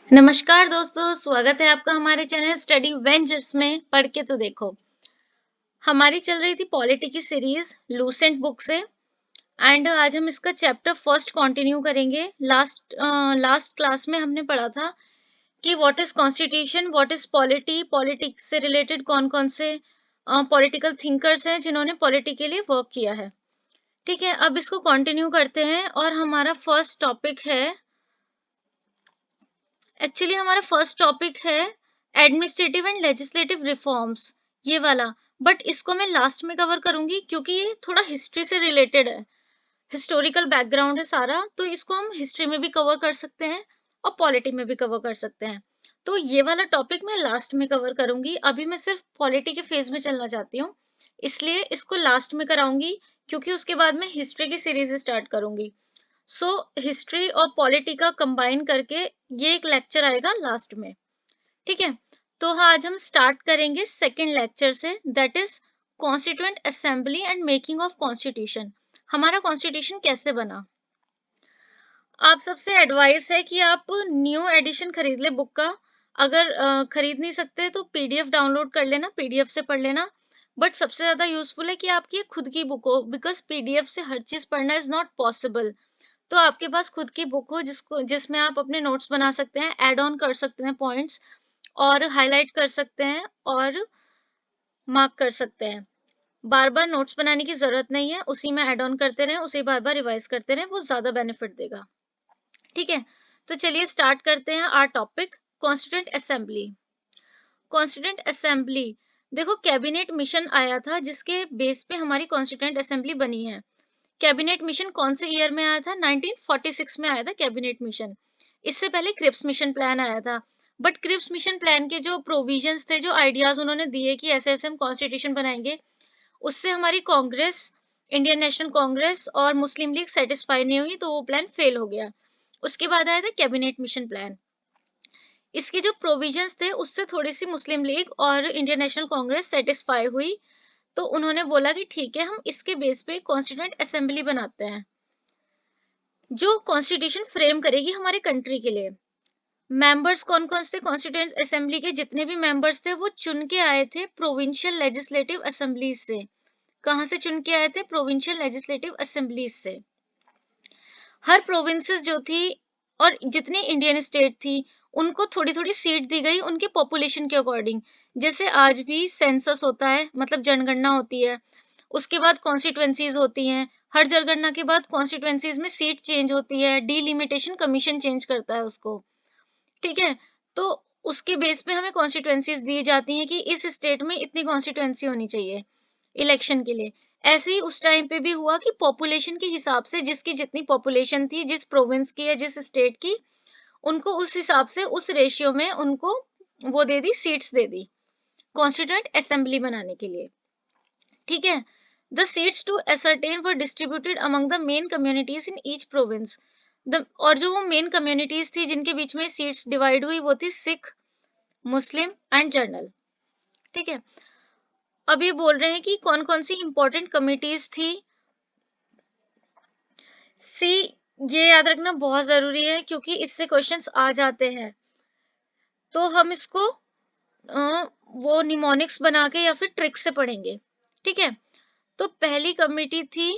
नमस्कार दोस्तों, स्वागत है आपका हमारे चैनल स्टडी वेंचर्स में। पढ़ के तो देखो, हमारी चल रही थी पॉलिटी की सीरीज लूसेंट बुक से एंड आज हम इसका चैप्टर फर्स्ट कंटिन्यू करेंगे। लास्ट क्लास में हमने पढ़ा था कि what is constitution, what is polity, politics से रिलेटेड कौन कौन से पॉलिटिकल थिंकर्स हैं जिन्होंने पॉलिटी के लिए वर्क किया है। ठीक है, अब इसको कंटिन्यू करते हैं और हमारा फर्स्ट टॉपिक है, एक्चुअली हमारा फर्स्ट टॉपिक है एडमिनिस्ट्रेटिव एंड लेजिस्लेटिव रिफॉर्म्स, ये वाला। बट इसको मैं लास्ट में कवर करूंगी क्योंकि ये थोड़ा हिस्ट्री से रिलेटेड है, हिस्टोरिकल बैकग्राउंड है सारा, तो इसको हम हिस्ट्री में भी कवर कर सकते हैं और पॉलिटी में भी कवर कर सकते हैं। तो ये वाला टॉपिक मैं लास्ट में कवर करूंगी। अभी मैं सिर्फ पॉलिटी के फेज में चलना चाहती हूँ, इसलिए इसको लास्ट में कराऊंगी, क्योंकि उसके बाद मैं हिस्ट्री की सीरीज स्टार्ट करूंगी। सो हिस्ट्री और पॉलिटी का कंबाइन करके ये एक लेक्चर आएगा लास्ट में। ठीक है, तो आज हम स्टार्ट करेंगे सेकंड लेक्चर से, that is constituent assembly and making of constitution. हमारा कॉन्स्टिट्यूशन कैसे बना। आप सबसे एडवाइस है कि आप न्यू एडिशन खरीद ले बुक का। अगर खरीद नहीं सकते तो पीडीएफ डाउनलोड कर लेना, पीडीएफ से पढ़ लेना। बट सबसे ज्यादा यूजफुल है कि आपकी खुद की बुक हो, बिकॉज पीडीएफ से हर चीज पढ़ना इज नॉट पॉसिबल। तो आपके पास खुद की बुक हो जिसमें आप अपने नोट्स बना सकते हैं, ऐड ऑन कर सकते हैं पॉइंट्स, और हाईलाइट कर सकते हैं और मार्क कर सकते हैं। बार बार नोट्स बनाने की जरूरत नहीं है, उसी में ऐड ऑन करते रहें, उसे बार बार रिवाइज करते रहें, वो ज्यादा बेनिफिट देगा। ठीक है, तो चलिए स्टार्ट करते हैं our topic, constituent assembly. Constituent assembly, देखो कैबिनेट मिशन आया था जिसके बेस पे हमारी कॉन्स्टिट्यूएंट असेंबली बनी है। कैबिनेट मिशन कौन से ईयर में आया था? 1946 में आया था कैबिनेट मिशन। इससे पहले क्रिप्स मिशन प्लान आया था, बट क्रिप्स मिशन प्लान के जो प्रोविजंस थे, जो आइडियाज उन्होंने दिए कि ऐसे ऐसे हम कॉन्स्टिट्यूशन बनाएंगे, उससे हमारी कांग्रेस, इंडियन नेशनल कांग्रेस और मुस्लिम लीग सेटिस्फाई नहीं हुई, तो वो प्लान फेल हो गया। उसके बाद आया था कैबिनेट मिशन प्लान। इसके जो प्रोविजंस थे उससे थोड़ी सी मुस्लिम लीग और इंडियन नेशनल कांग्रेस सेटिस्फाई हुई, तो उन्होंने बोला कि ठीक है, हम इसके बेस पे कॉन्स्टिट्यूएंट असेंबली बनाते हैं जो कॉन्स्टिट्यूशन फ्रेम करेगी हमारे कंट्री के लिए। मेंबर्स कौन कौन से? कॉन्स्टिट्यूएंट असेंबली के जितने भी मेंबर्स थे वो चुन के आए थे प्रोविंशियल लेजिस्लेटिव असेंबलीज से। कहां से चुन के आए थे? प्रोविंशियल लेजिस्लेटिव असेंबलीज से। हर प्रोविंसेस जो थी और जितनी इंडियन स्टेट थी, उनको थोड़ी थोड़ी सीट दी गई उनके पॉपुलेशन के अकॉर्डिंग। जैसे आज भी सेंसस होता है, मतलब जनगणना होती है, उसके बाद कॉन्स्टिट्युएंसीज होती हैं, हर जनगणना के बाद कॉन्स्टिट्युएंसीज में सीट चेंज होती है, डिलिमिटेशन कमीशन चेंज करता है उसको। ठीक है, तो उसके बेस पे हमें कॉन्स्टिट्युएंसीज दी जाती हैं कि इस स्टेट में इतनी कॉन्स्टिट्युएंसी होनी चाहिए इलेक्शन के लिए। ऐसे ही उस टाइम पे भी हुआ कि पॉपुलेशन के हिसाब से, जिसकी जितनी पॉपुलेशन थी, जिस प्रोविंस की या जिस स्टेट की, उनको उस हिसाब से उस रेशियो में उनको वो दे दी, सीट्स दे दी कॉन्स्टिट्यूएंट असेंबली बनाने के लिए। ठीक है, the seats to ascertain were distributed among the main communities in each province। और जो वो मेन कम्युनिटीज थी जिनके बीच में सीट्स डिवाइड हुई, वो थी सिख, मुस्लिम एंड जनरल। ठीक है, अब ये बोल रहे हैं कि कौन कौन सी इंपॉर्टेंट कमिटीज थी। सी, ये याद रखना बहुत जरूरी है क्योंकि इससे क्वेश्चंस आ जाते हैं, तो हम इसको वो निमोनिक्स बना के या फिर ट्रिक से पढ़ेंगे। ठीक है, तो पहली कमिटी थी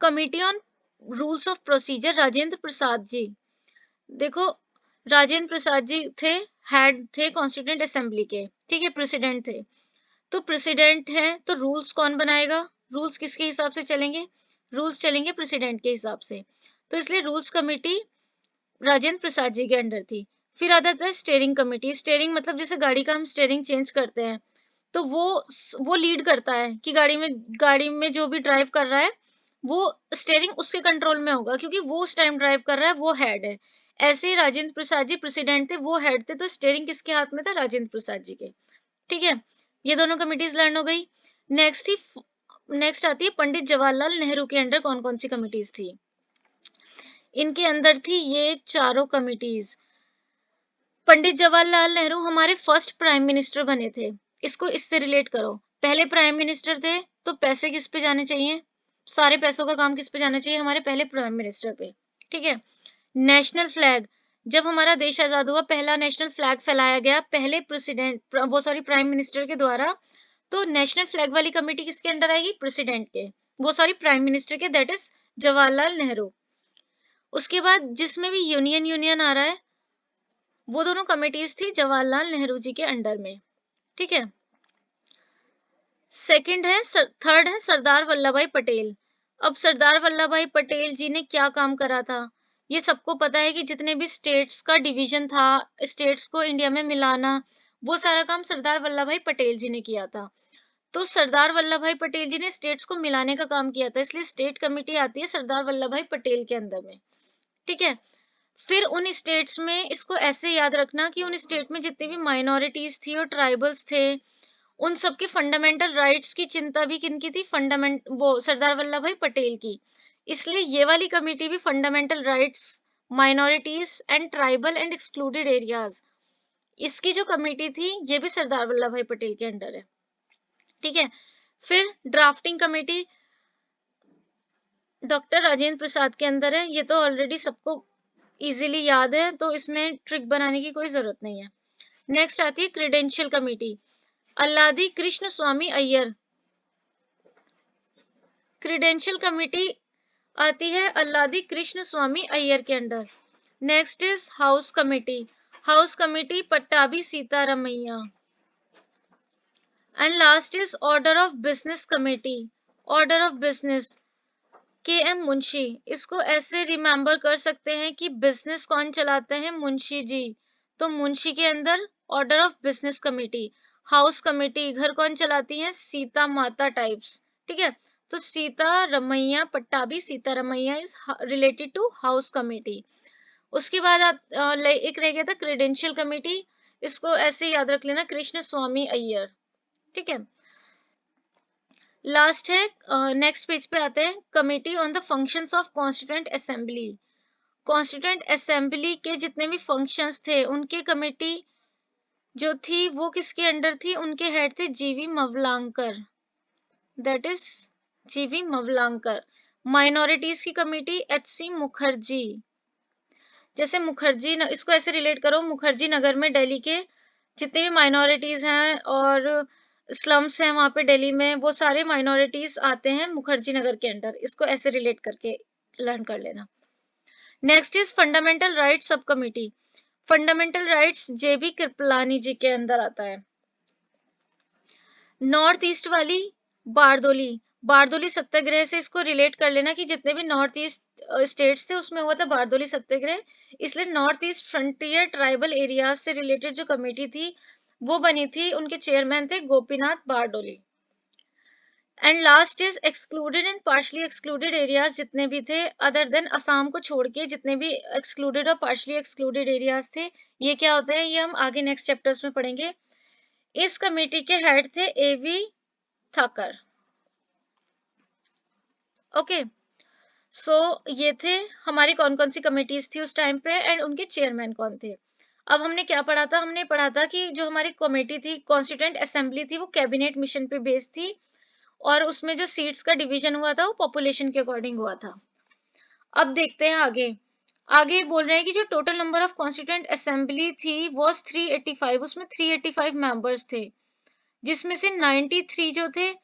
committee on rules of procedure, Rajendra Prasad ji. देखो, राजेंद्र प्रसाद जी थे, हेड थे कॉन्स्टिट्यूएंट असेंबली के। ठीक है, प्रेसिडेंट थे। तो प्रेसिडेंट हैं तो रूल्स कौन बनाएगा? रूल्स किसके हिसाब से चलेंगे? रूल्स चलेंगे प्रेसिडेंट के हिसाब से। तो इसलिए रूल्स कमेटी राजेंद्र प्रसाद जी के अंडर थी। फिर आता था स्टेयरिंग कमेटी। स्टेयरिंग मतलब जैसे गाड़ी का हम स्टेयरिंग चेंज करते हैं, तो वो लीड करता है कि गाड़ी में जो भी ड्राइव कर रहा है, वो स्टेयरिंग उसके कंट्रोल में होगा क्योंकि वो उस टाइम ड्राइव कर रहा है, वो हेड है। ऐसे ही राजेंद्र प्रसाद जी प्रेसिडेंट थे, वो हेड थे, तो स्टेयरिंग किसके हाथ में था? राजेंद्र प्रसाद जी के। ठीक है, ये दोनों कमिटीज लर्न हो गई। नेक्स्ट आती है पंडित जवाहरलाल नेहरू के अंडर कौन कौन सी कमिटीज थी। इनके अंदर थी ये चारों कमिटीज। पंडित जवाहरलाल नेहरू हमारे फर्स्ट प्राइम मिनिस्टर बने थे। इसको इससे रिलेट करो, पहले प्राइम मिनिस्टर थे तो पैसे किस पे जाने चाहिए? सारे पैसों का काम किस पे जाना चाहिए? हमारे पहले प्राइम मिनिस्टर पे। ठीक है, नेशनल फ्लैग, जब हमारा देश आजाद हुआ पहला नेशनल फ्लैग फहराया गया पहले प्राइम मिनिस्टर के द्वारा। तो नेशनल फ्लैग वाली कमेटी किसके अंडर आएगी? प्रेसिडेंट के, प्राइम मिनिस्टर के, दैट इज जवाहरलाल नेहरू। उसके बाद जिसमें भी यूनियन आ रहा है वो दोनों कमिटीज थी जवाहरलाल नेहरू जी के अंडर में। ठीक है, थर्ड है सरदार वल्लभ भाई पटेल। अब सरदार वल्लभ भाई पटेल जी ने क्या काम करा था? ये सबको पता है कि जितने भी स्टेट्स का डिवीजन था, स्टेट्स को इंडिया में मिलाना, वो सारा काम सरदार वल्लभ भाई पटेल जी ने किया था। तो सरदार वल्लभ भाई पटेल जी ने स्टेट्स को मिलाने का काम किया था, इसलिए स्टेट कमेटी आती है सरदार वल्लभ भाई पटेल के अंदर में। ठीक है, फिर उन स्टेट्स में, इसको ऐसे याद रखना कि उन स्टेट में जितनी भी माइनॉरिटीज थी और ट्राइबल्स थे, उन सबके फंडामेंटल राइट्स की चिंता भी किनकी थी? सरदार वल्लभ भाई पटेल की। इसलिए ये वाली कमेटी भी fundamental rights, minorities and tribal and excluded areas, इसकी जो कमेटी थी ये भी सरदार वल्लभ भाई पटेल के अंडर है। ठीक है, फिर drafting committee doctor Rajendra Prasad के अंदर है। ये तो ऑलरेडी सबको इजीली याद है, तो इसमें ट्रिक बनाने की कोई जरूरत नहीं है। नेक्स्ट आती है credential committee, Alladi Krishna Swami Iyer. Credential committee आती है अल्लादी कृष्ण स्वामी अय्यर के under. Next is house committee Pattabhi Sitaramayya. And last is order of business committee, order of business के एम मुंशी। इसको ऐसे रिमेंबर कर सकते हैं कि बिजनेस कौन चलाते हैं? मुंशी जी। तो मुंशी के अंदर order of business committee. House committee घर कौन चलाती हैं? सीता माता टाइप्स। ठीक है, तो Sitaramayya, Pattabhi Sitaramayya is related to house committee. उसके बाद एक रह गया था क्रेडेंशियल कमेटी, इसको ऐसे याद रख लेना, कृष्ण स्वामी अय्यर। ठीक है, लास्ट है, नेक्स्ट पेज पे आते हैं, committee on the functions of constituent assembly. Constituent assembly के जितने भी फंक्शंस थे उनके कमेटी जो थी वो किसके अंडर थी? उनके हेड थे जीवी मवलांकर, दैट इज जीवी मवलांकर। माइनॉरिटीज की कमेटी एचसी मुखर्जी। जैसे मुखर्जी इसको ऐसे रिलेट करो, मुखर्जी नगर में दिल्ली के जितने भी माइनॉरिटीज हैं और स्लम्स हैं वहां पे दिल्ली में, वो सारे माइनॉरिटीज आते हैं मुखर्जी नगर के अंडर। इसको ऐसे रिलेट करके लर्न कर लेना। Next is fundamental rights sub committee. Fundamental rights JB Kripalani ji के अंदर आता है। नॉर्थ ईस्ट वाली बारदोली सत्याग्रह से इसको रिलेट कर लेना कि जितने भी नॉर्थ ईस्ट स्टेट्स थे उसमें हुआ था बारदोली सत्याग्रह, इसलिए north east frontier tribal areas से रिलेटेड जो कमेटी थी वो बनी थी, उनके चेयरमैन थे Gopinath Bardoli. And last is excluded and partially excluded areas, जितने भी थे अदर देन असम को छोड़ के, जितने भी एक्सक्लूडेड और पार्शली एक्सक्लूडेड एरियाज थे, ये क्या होते हैं? ये हम आगे नेक्स्ट चैप्टर्स में पढ़ेंगे। इस कमेटी के हेड थे एवी थकर। ओके, सो ये थे हमारी कौन कौन सी कमेटीज थी उस टाइम पे एंड उनके चेयरमैन कौन थे। अब हमने क्या पढ़ा था? हमने पढ़ा था कि जो हमारी कमेटी थी, कॉन्स्टिट्यूएंट असेंबली थी, वो कैबिनेट मिशन पे बेस्ड थी और उसमें जो सीट्स का डिवीजन हुआ था वो पॉपुलेशन के अकॉर्डिंग हुआ था। अब देखते हैं आगे बोल रहे हैं कि जो total number of constituent assembly थी वो 385, उसमें 385 मेंबर्स थे, जिसमें से 93 जो थे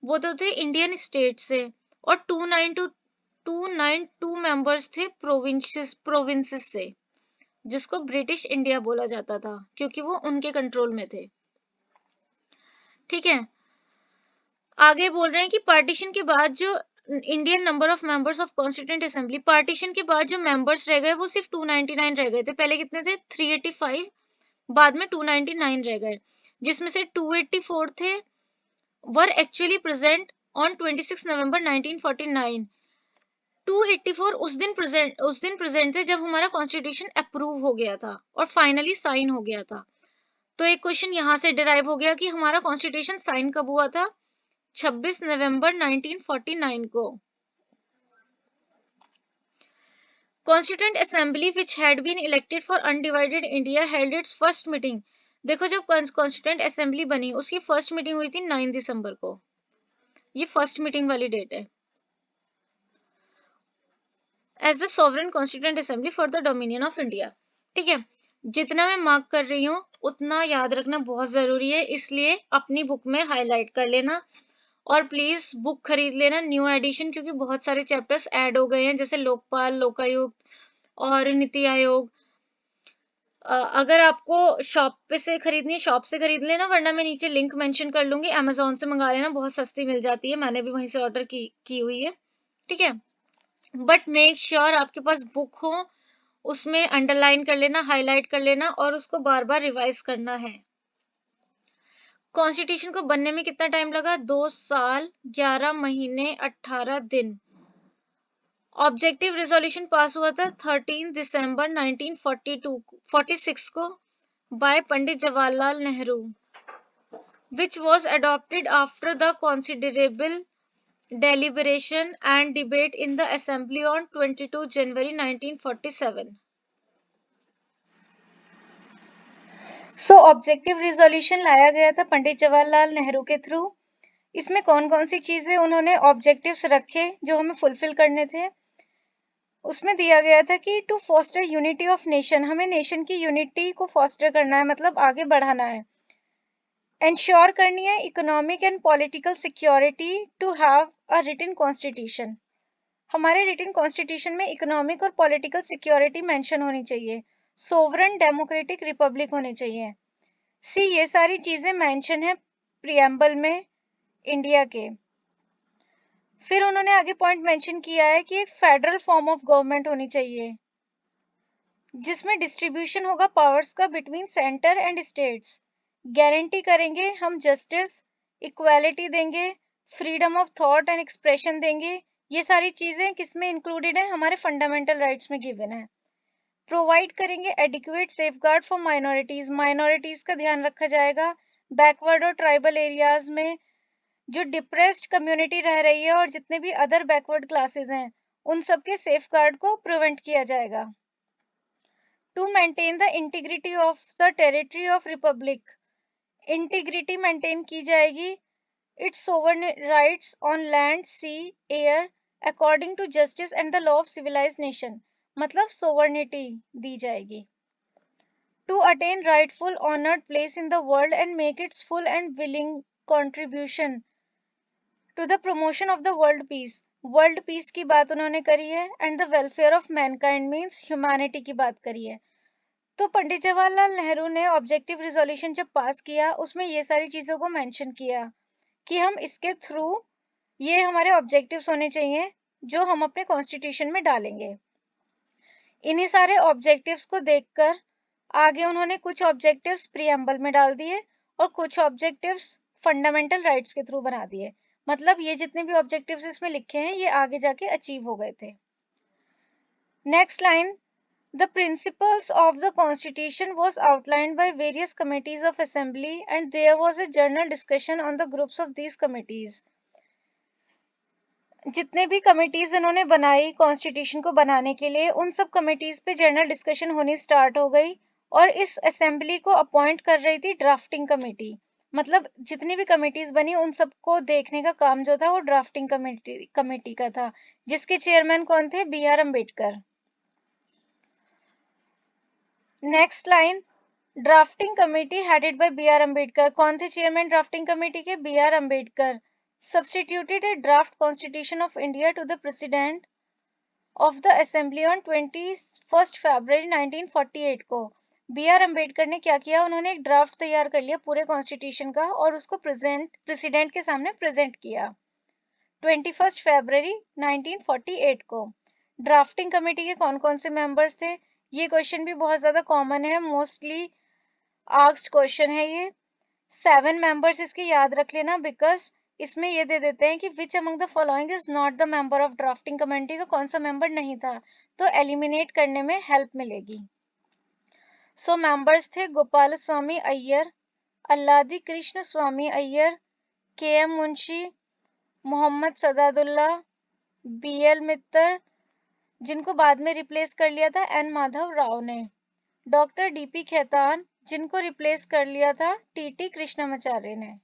वो तो थे इंडियन स्टेट से और 292 मेंबर्स थे प्रोविंसेस से, जिसको ब्रिटिश इंडिया बोला जाता था क्योंकि वो उनके कंट्रोल में थे। ठीक है, आगे बोल रहे हैं कि पार्टीशन के बाद जो Indian number of members of constituent assembly, partition के बाद जो मेंबर्स रह गए वो सिर्फ 299 रह गए थे। पहले कितने थे? 385, बाद में 299 रह गए, जिसमें से 284 थे वर एक्चुअली प्रेजेंट ऑन 26 नवंबर 1949। 284 उस दिन प्रेजेंट थे जब हमारा कॉन्स्टिट्यूशन अप्रूव हो गया था और फाइनली साइन हो गया था। तो एक क्वेश्चन यहां से डिराइव हो गया कि हमारा कॉन्स्टिट्यूशन साइन कब हुआ था? 26 नवंबर 1949 को। Constituent assembly which had been elected for undivided India held its first meeting. देखो, जब कॉन्स्टिट्यूएंट असेंबली बनी उसकी फर्स्ट मीटिंग हुई थी 9 दिसंबर को, ये फर्स्ट मीटिंग वाली डेट है। As the sovereign constituent assembly for the dominion of India. ठीक है, जितना मैं मार्क कर रही हूँ उतना याद रखना बहुत जरूरी है, इसलिए अपनी बुक में हाईलाइट कर लेना। और प्लीज बुक खरीद लेना न्यू एडिशन, क्योंकि बहुत सारे चैप्टर्स ऐड हो गए हैं, जैसे लोकपाल, लोकायुक्त और नीति आयोग। अगर आपको शॉप पे से खरीदनी है, शॉप से खरीद लेना, वरना मैं नीचे लिंक मेंशन कर लूंगी, अमेजोन से मंगा लेना, बहुत सस्ती मिल जाती है, मैंने भी वहीं से ऑर्डर की हुई है। ठीक है, बट मेक श्योर आपके पास बुक हो, उसमें अंडरलाइन कर लेना, हाईलाइट कर लेना, और उसको बार बार रिवाइज करना है। कॉन्स्टिट्यूशन को बनने में कितना टाइम लगा? 2 साल 11 महीने 18 दिन। ऑब्जेक्टिव रेजोल्यूशन पास हुआ था 13 दिसंबर 1946 को by Pandit Jawaharlal Nehru, which was adopted after the considerable deliberation and debate in the assembly on 22 January 1947. So objective resolution लाया गया था पंडित जवाहरलाल नेहरू के थ्रू। इसमें कौन कौन सी चीजें उन्होंने ऑब्जेक्टिव्स रखे जो हमें फुलफिल करने थे? उसमें दिया गया था कि to foster unity of nation, हमें नेशन की यूनिटी को फोस्टर करना है, मतलब आगे बढ़ाना है। इंश्योर करनी है economic and political security to have a written constitution, हमारे रिटन कॉन्स्टिट्यूशन में इकोनॉमिक और पॉलिटिकल सिक्योरिटी मेंशन होनी चाहिए। सोवरन डेमोक्रेटिक रिपब्लिक होने चाहिए। सी, ये सारी चीजें मेंशन है प्रियम्बल में इंडिया के। फिर उन्होंने आगे पॉइंट मेंशन किया है कि एक फेडरल फॉर्म ऑफ गवर्नमेंट होनी चाहिए, जिसमें डिस्ट्रीब्यूशन होगा पावर्स का between centre and states. Guarantee करेंगे हम जस्टिस, इक्वालिटी देंगे, freedom of thought and expression देंगे। ये सारी चीजें किसमें इंक्लूडेड है? हमारे फंडामेंटल राइट्स में गिवन है। प्रोवाइड करेंगे adequate safeguard for minorities, minorities का ध्यान रखा जाएगा। बैकवर्ड और ट्राइबल एरियाज में जो डिप्रेस्ड कम्युनिटी रह रही है और जितने भी अदर बैकवर्ड क्लासेस हैं, उन सबके सेफगार्ड को प्रिवेंट किया जाएगा। To maintain the integrity of the territory of republic, integrity maintain की जाएगी। Its sovereign rights on land, sea, air according to justice and the law of civilised nation, मतलब sovereignty दी जाएगी। To attain rightful honoured place in the world and make its full and willing contribution to the promotion of the world peace, world peace की बात उन्होंने करी है, and the welfare of Mankind means humanity की बात करी है। तो पंडित जवाहरलाल नेहरू ने ऑब्जेक्टिव रिजोल्यूशन जब पास किया, उसमें ये सारी चीजों को मेंशन किया कि हम इसके थ्रू, ये हमारे ऑब्जेक्टिव्स होने चाहिए जो हम अपने कॉन्स्टिट्यूशन में डालेंगे। इन्हीं सारे ऑब्जेक्टिव्स को देखकर आगे उन्होंने कुछ ऑब्जेक्टिव्स प्रीएम्बल में डाल दिए और कुछ ऑब्जेक्टिव्स फंडामेंटल राइट्स के थ्रू बना दिए। मतलब ये जितने भी ऑब्जेक्टिव्स इसमें लिखे हैं, ये आगे जाके अचीव हो गए थे। Next line, the principles of the constitution was outlined by various committees of assembly and there was a general discussion on the groups of these committees. जितने भी कमिटीज इन्होंने बनाई कॉन्स्टिट्यूशन को बनाने के लिए, उन सब कमिटीज पे जनरल डिस्कशन होनी स्टार्ट हो गई और इस असेंबली को अपॉइंट कर रही थी ड्राफ्टिंग कमेटी। मतलब जितनी भी कमिटीज बनी उन सबको देखने का काम जो था वो ड्राफ्टिंग कमेटी का था, जिसके चेयरमैन कौन थे? B R Ambedkar. Next line, drafting committee headed by B R Ambedkar, कौन थे चेयरमैन ड्राफ्टिंग कमेटी के? B R Ambedkar. Substituted a draft constitution of India to the president of the assembly on 21 फरवरी 1948 को। बी आर अम्बेडकर ने क्या किया? उन्होंने एक ड्राफ्ट तैयार कर लिया पूरे कॉन्स्टिट्यूशन का और उसको प्रेसिडेंट के सामने प्रेजेंट किया 21 फरवरी 1948 को। ड्राफ्टिंग कमेटी के कौन कौन से मेंबर्स थे? ये क्वेश्चन भी बहुत ज्यादा कॉमन है, मोस्टली आस्क्ड क्वेश्चन है ये। 7 मेंबर्स इसके याद रख लेना, बिकॉज इसमें ये दे देते हैं कि which among the following is not the member of drafting committee, तो कौन सा मेंबर नहीं था, तो एलिमिनेट करने में हेल्प मिलेगी। सो मेंबर्स थे Gopal Swami Iyer, Alladi Krishna Swami Iyer, K M Munshi, Mohammad Sadadulla, B L Mitter, जिनको बाद में रिप्लेस कर लिया था एन माधव राव ने, डॉक्टर डीपी खेतान, जिनको रिप्लेस कर लिया था टीटी कृष्णमाचार्य ने।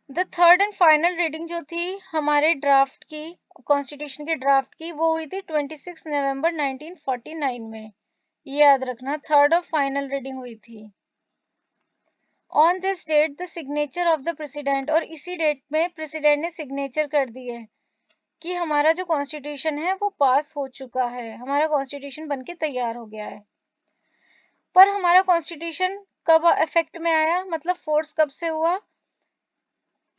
The third and final reading जो थी हमारे ड्राफ्ट की, कॉन्स्टिट्यूशन के ड्राफ्ट की, वो हुई थी 26 नवंबर 1949 में। ये याद रखना, थर्ड और फाइनल रीडिंग हुई थी। On this date the signature of the president, और इसी डेट में प्रेसिडेंट ने सिग्नेचर कर दिए कि हमारा जो कॉन्स्टिट्यूशन है वो पास हो चुका है, हमारा कॉन्स्टिट्यूशन बनके तैयार हो गया है। पर हमारा कॉन्स्टिट्यूशन कब इफेक्ट में आया, मतलब फोर्स कब से हुआ?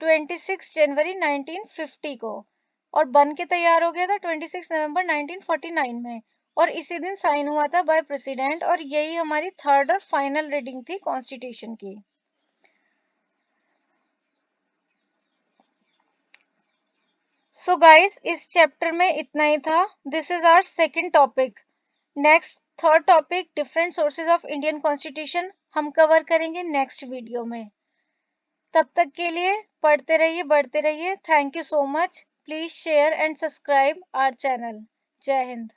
26 जनवरी 1950 को, और बन के तैयार हो गया था 26 नवंबर 1949 में, और इसी दिन साइन हुआ था बाय प्रेसिडेंट, और यही हमारी थर्ड और फाइनल रीडिंग थी कॉन्स्टिट्यूशन की। सो गाइस, इस चैप्टर में इतना ही था। This is our second topic. Next third topic, different sources of Indian constitution, हम कवर करेंगे नेक्स्ट वीडियो में। तब तक के लिए पढ़ते रहिए, बढ़ते रहिए। Thank you so much. Please share and subscribe our channel. जय हिंद।